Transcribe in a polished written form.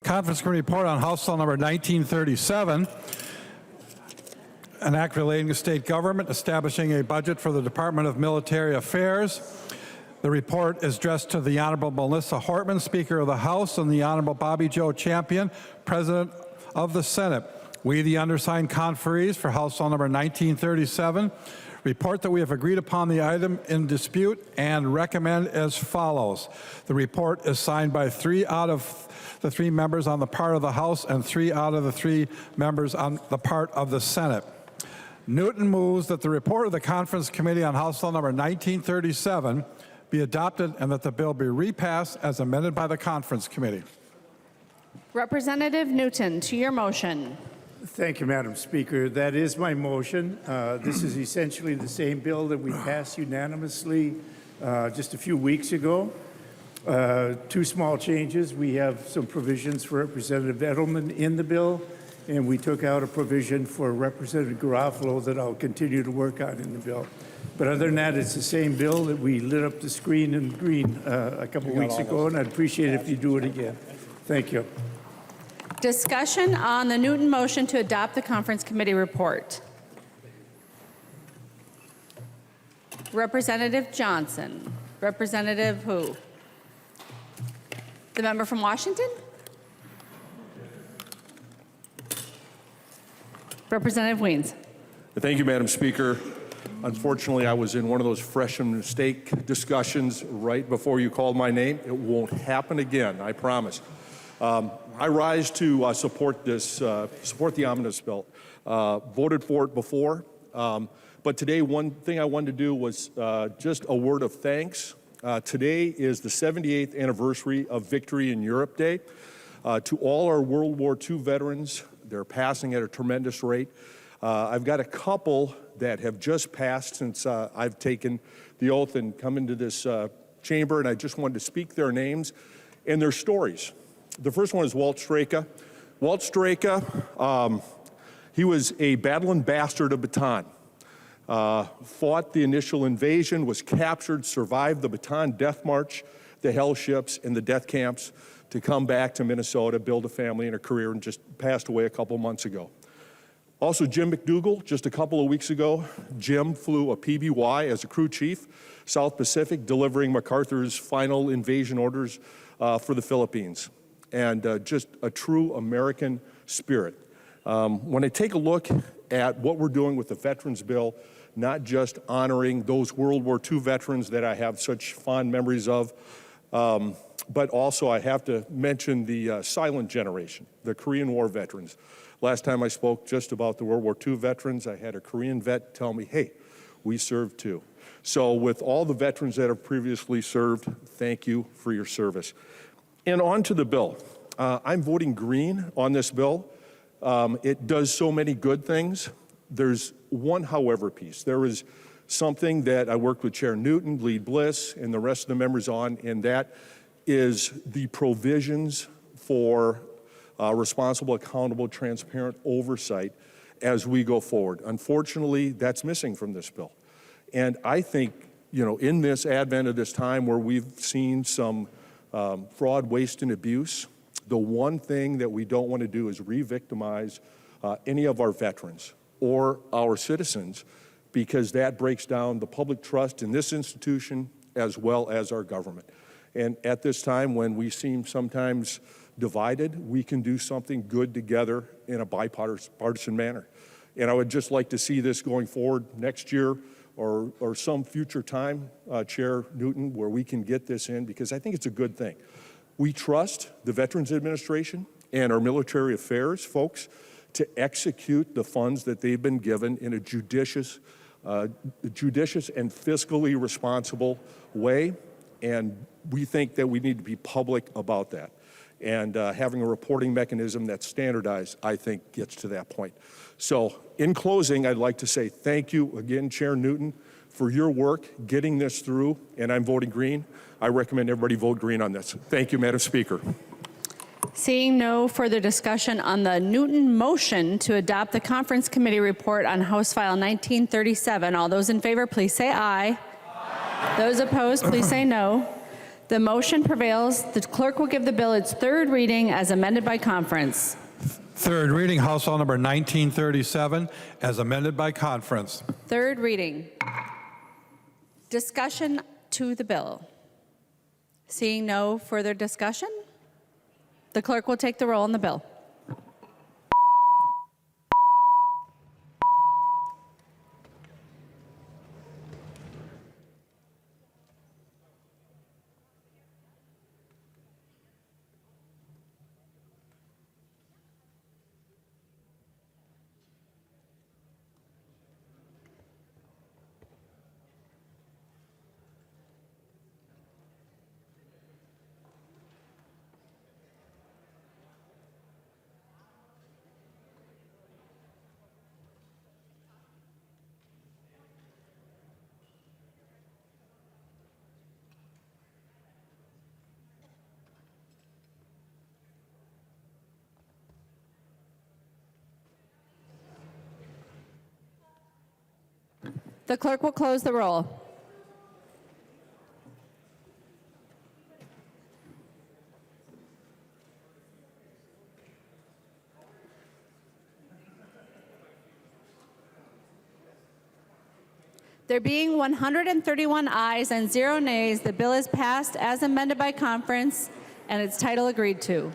Conference Committee report on House Bill number 1937, an act relating to state government, establishing a budget for the Department of Military Affairs. The report is addressed to the Honorable Melissa Hortman, Speaker of the House, and the Honorable Bobby Joe Champion, President of the Senate. We, the undersigned conferees for House Bill number 1937, report that we have agreed upon the item in dispute and recommend as follows. The report is signed by 3 out of the 3 members on the part of the House and 3 out of the 3 members on the part of the Senate. Newton moves that the report of the Conference Committee on House Bill number 1937 be adopted and that the bill be repassed as amended by the Conference Committee. Representative Newton, to your motion. Thank you, Madam Speaker. That is my motion. This is essentially the same bill that we passed unanimously just a few weeks ago. 2 small changes. We have some provisions for Representative Edelman in the bill, and we took out a provision for Representative Garofalo that I'll continue to work on in the bill. But other than that, it's the same bill that we lit up the screen in green a couple weeks ago, and I'd appreciate it if you do it again. Thank you. Discussion on the Newton motion to adopt the Conference Committee report. Representative Johnson. Representative who? The member from Washington? Representative Weens. Thank you, Madam Speaker. Unfortunately, I was in one of those fresh and mistake discussions right before you called my name. It won't happen again, I promise. I rise to support the omnibus bill. Voted for it before, but today one thing I wanted to do was just a word of thanks. Today is the 78th anniversary of Victory in Europe Day. To all our World War II veterans, they're passing at a tremendous rate. I've got a couple that have just passed since I've taken the oath and come into this chamber, and I just wanted to speak their names and their stories. The first one is Walt Straka. Walt Straka, he was a battling bastard of Bataan. Fought the initial invasion, was captured, survived the Bataan Death March, the hell ships, and the death camps to come back to Minnesota, build a family and a career, and just passed away a couple months ago. Also, Jim McDougall, just a couple of weeks ago, Jim flew a PBY as a crew chief, South Pacific, delivering MacArthur's final invasion orders for the Philippines. And just a true American spirit. When I take a look at what we're doing with the Veterans Bill, not just honoring those World War II veterans that I have such fond memories of, but also I have to mention the silent generation, the Korean War veterans. Last time I spoke just about the World War II veterans, I had a Korean vet tell me, hey, we served too. So with all the veterans that have previously served, thank you for your service. And on to the bill. I'm voting green on this bill. It does so many good things. There's one however piece. There is something that I worked with Chair Newton, Lead Bliss, and the rest of the members on, and that is the provisions for responsible, accountable, transparent oversight as we go forward. Unfortunately, that's missing from this bill. And I think, you know, in this advent of this time where we've seen some fraud, waste, and abuse, the one thing that we don't want to do is re-victimize any of our veterans or our citizens, because that breaks down the public trust in this institution as well as our government. And at this time, when we seem sometimes divided, we can do something good together in a bipartisan manner. And I would just like to see this going forward next year or some future time, Chair Newton, where we can get this in, because I think it's a good thing. We trust the Veterans Administration and our military affairs folks to execute the funds that they've been given in a judicious and fiscally responsible way. And we think that we need to be public about that. And having a reporting mechanism that's standardized, I think, gets to that point. So in closing, I'd like to say thank you again, Chair Newton, for your work getting this through, and I'm voting green. I recommend everybody vote green on this. Thank you, Madam Speaker. Seeing no further discussion on the Newton motion to adopt the Conference Committee report on House File 1937, all those in favor, please say aye. Aye. Those opposed, please say no. The motion prevails. The clerk will give the bill its third reading as amended by conference. Third reading, House Bill number 1937, as amended by conference. Third reading. Discussion to the bill. Seeing no further discussion, the clerk will take the roll on the bill. The clerk will close the roll. There being 131 ayes and 0 nays, the bill is passed as amended by conference and its title agreed to.